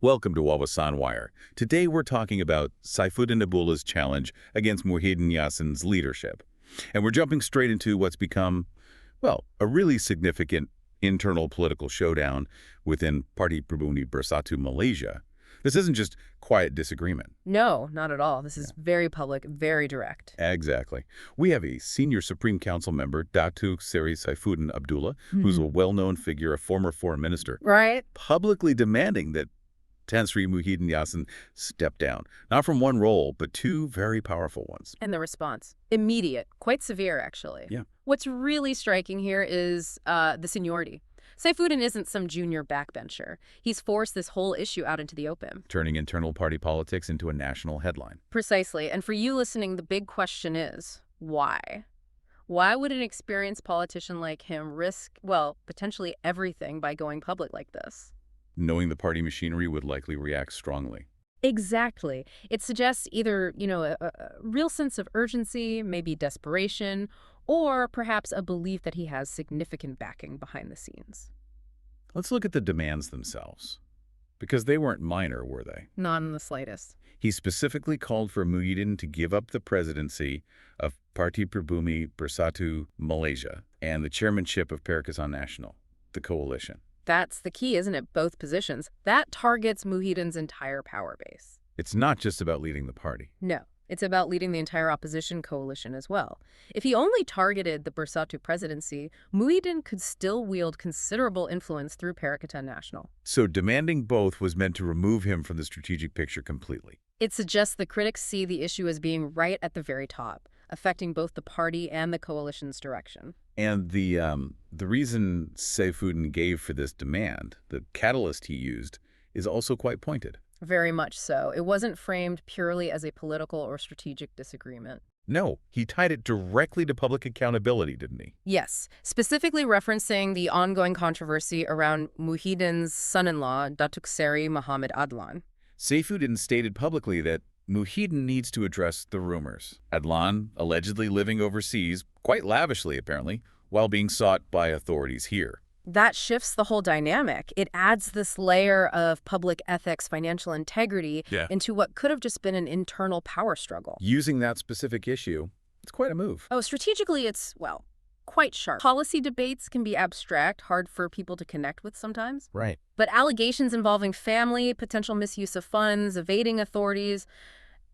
Welcome to Wawasan Wire. Today we're talking about Saifuddin Abdullah's challenge against Muhyiddin Yassin's leadership. And we're jumping straight into what's become, well, a really significant internal political showdown within Parti Pribumi Bersatu Malaysia. This isn't just quiet disagreement. No, not at all. This is very public, very direct. Exactly. We have a senior Supreme Council member, Dato Seri Saifuddin Abdullah, who's a well-known figure, a former foreign minister, Right? publicly demanding that Tan Sri Muhyiddin Yassin stepped down, not from one role, but two very powerful ones. And the response? Immediate, quite severe, actually. Yeah. What's really striking here is the seniority. Saifuddin isn't some junior backbencher. He's forced this whole issue out into the open. Turning internal party politics into a national headline. Precisely. And for you listening, the big question is, why? Why would an experienced politician like him risk, well, potentially everything by going public like this? Knowing the party machinery would likely react strongly. Exactly. It suggests either, a real sense of urgency, maybe desperation, or perhaps a belief that he has significant backing behind the scenes. Let's look at the demands themselves, because they weren't minor, were they? Not in the slightest. He specifically called for Muhyiddin to give up the presidency of Parti Pribumi Bersatu Malaysia and the chairmanship of Perikatan Nasional, the coalition. That's the key, isn't it? Both positions. That targets Muhyiddin's entire power base. It's not just about leading the party. No, it's about leading the entire opposition coalition as well. If he only targeted the Bersatu presidency, Muhyiddin could still wield considerable influence through Perikatan Nasional. So demanding both was meant to remove him from the strategic picture completely. It suggests the critics see the issue as being right at the very top, affecting both the party and the coalition's direction. And the reason Saifuddin gave for this demand, the catalyst he used, is also quite pointed. Very much so. It wasn't framed purely as a political or strategic disagreement. No, he tied it directly to public accountability, didn't he? Yes, specifically referencing the ongoing controversy around Muhyiddin's son-in-law, Dato Seri Muhammad Adlan. Saifuddin stated publicly that Muhyiddin needs to address the rumors. Adlan allegedly living overseas, quite lavishly apparently, while being sought by authorities here. That shifts the whole dynamic. It adds this layer of public ethics, financial integrity into what could have just been an internal power struggle. Using that specific issue, it's quite a move. Oh, strategically, it's, well, quite sharp. Policy debates can be abstract, hard for people to connect with sometimes. Right. But allegations involving family, potential misuse of funds, evading authorities,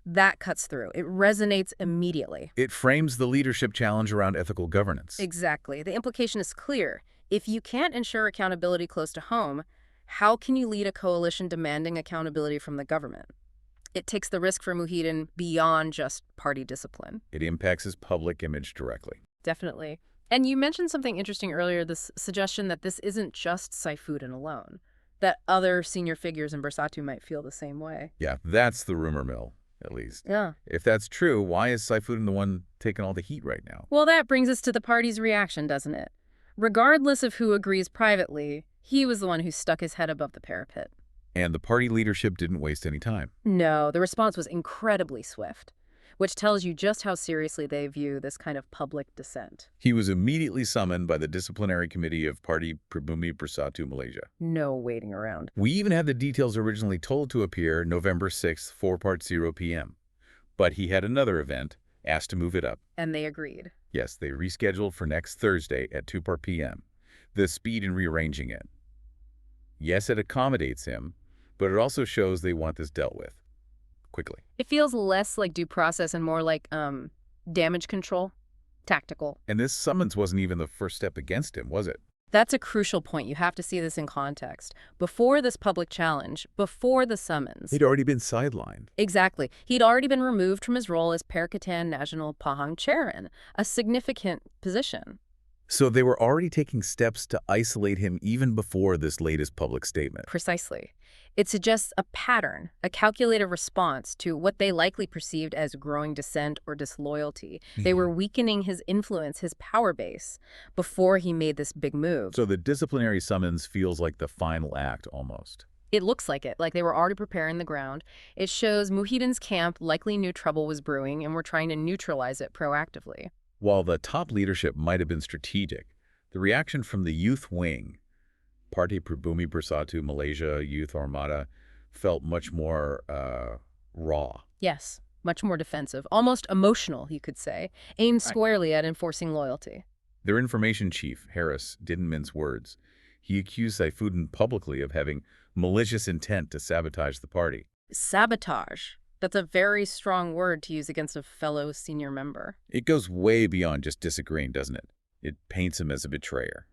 that cuts through. It resonates immediately. It frames the leadership challenge around ethical governance. Exactly. The implication is clear. If you can't ensure accountability close to home, how can you lead a coalition demanding accountability from the government? It takes the risk for Muhyiddin beyond just party discipline. It impacts his public image directly. Definitely. And you mentioned something interesting earlier, this suggestion that this isn't just Saifuddin alone, that other senior figures in Bersatu might feel the same way. Yeah, that's the rumor mill, at least. Yeah. If that's true, why is Saifuddin the one taking all the heat right now? Well, that brings us to the party's reaction, doesn't it? Regardless of who agrees privately, he was the one who stuck his head above the parapet. And the party leadership didn't waste any time. No, the response was incredibly swift, which tells you just how seriously they view this kind of public dissent. He was immediately summoned by the Disciplinary Committee of Parti Pribumi Bersatu Malaysia. No waiting around. We even had the details originally told to appear November 6th, 4:00 p.m. But he had another event, asked to move it up. And they agreed. Yes, they rescheduled for next Thursday at 2:00 p.m. The speed in rearranging it. Yes, it accommodates him, but it also shows they want this dealt with quickly. It feels less like due process and more like damage control, tactical. And this summons wasn't even the first step against him, was it? That's a crucial point. You have to see this in context. Before this public challenge, before the summons. He'd already been sidelined. Exactly. He'd already been removed from his role as Perikatan Nasional Pahang Chairman, a significant position. So they were already taking steps to isolate him even before this latest public statement. Precisely. It suggests a pattern, a calculated response to what they likely perceived as growing dissent or disloyalty. They were weakening his influence, his power base, before he made this big move. So the disciplinary summons feels like the final act almost. It looks like it, like they were already preparing the ground. It shows Muhyiddin's camp likely knew trouble was brewing and were trying to neutralize it proactively. While the top leadership might have been strategic, the reaction from the youth wing, Parti Pribumi Bersatu Malaysia Youth Armada, felt much more raw. Yes, much more defensive, almost emotional, you could say, aimed squarely at enforcing loyalty. Their information chief, Harris, didn't mince words. He accused Saifuddin publicly of having malicious intent to sabotage the party. Sabotage. That's a very strong word to use against a fellow senior member. It goes way beyond just disagreeing, doesn't it? It paints him as a betrayer.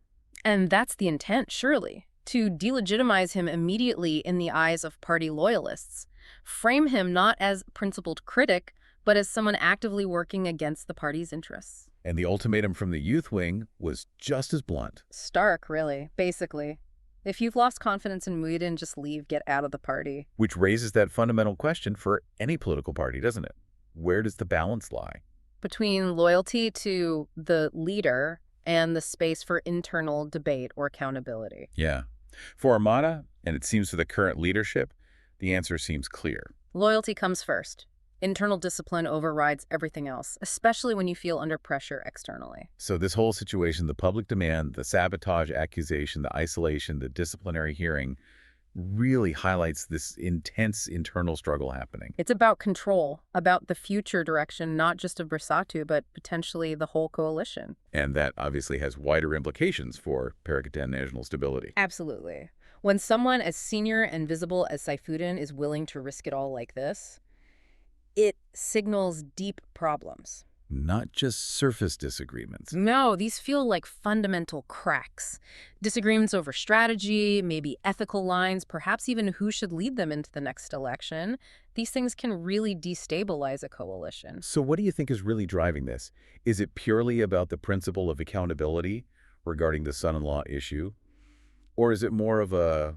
And that's the intent, surely, to delegitimize him immediately in the eyes of party loyalists. Frame him not as a principled critic, but as someone actively working against the party's interests. And the ultimatum from the youth wing was just as blunt. Stark, really, basically. If you've lost confidence in Muhyiddin, just leave, get out of the party. Which raises that fundamental question for any political party, doesn't it? Where does the balance lie? Between loyalty to the leader and the space for internal debate or accountability. Yeah. For Armada, and it seems for the current leadership, the answer seems clear. Loyalty comes first. Internal discipline overrides everything else, especially when you feel under pressure externally. So this whole situation, the public demand, the sabotage accusation, the isolation, the disciplinary hearing, really highlights this intense internal struggle happening. It's about control, about the future direction, not just of Bersatu, but potentially the whole coalition. And that obviously has wider implications for Perikatan Nasional stability. Absolutely. When someone as senior and visible as Saifuddin is willing to risk it all like this, it signals deep problems. Not just surface disagreements. No, these feel like fundamental cracks. Disagreements over strategy, maybe ethical lines, perhaps even who should lead them into the next election. These things can really destabilize a coalition. So what do you think is really driving this? Is it purely about the principle of accountability regarding the son-in-law issue? Or is it more of a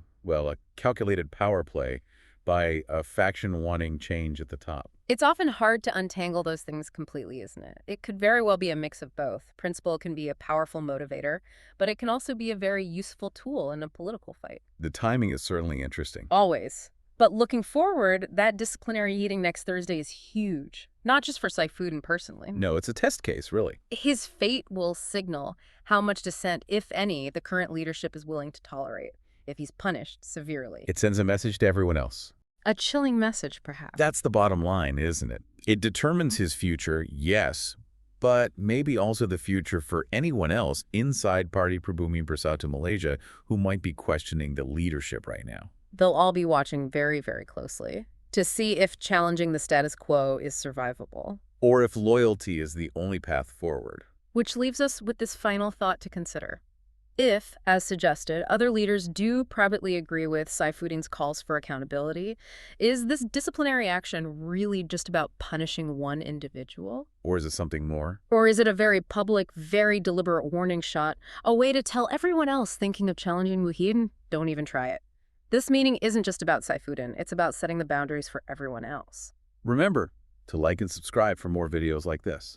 calculated power play by a faction wanting change at the top? It's often hard to untangle those things completely, isn't it? It could very well be a mix of both. Principle can be a powerful motivator, but it can also be a very useful tool in a political fight. The timing is certainly interesting. Always. But looking forward, that disciplinary meeting next Thursday is huge. Not just for Saifuddin personally. No, it's a test case, really. His fate will signal how much dissent, if any, the current leadership is willing to tolerate, if he's punished severely. It sends a message to everyone else. A chilling message, perhaps. That's the bottom line, isn't it? It determines his future, yes, but maybe also the future for anyone else inside Party Pribumi Bersatu Malaysia who might be questioning the leadership right now. They'll all be watching very, very closely to see if challenging the status quo is survivable. Or if loyalty is the only path forward. Which leaves us with this final thought to consider. If, as suggested, other leaders do privately agree with Saifuddin's calls for accountability, is this disciplinary action really just about punishing one individual? Or is it something more? Or is it a very public, very deliberate warning shot, a way to tell everyone else thinking of challenging Muhyiddin, don't even try it? This meeting isn't just about Saifuddin, it's about setting the boundaries for everyone else. Remember to like and subscribe for more videos like this.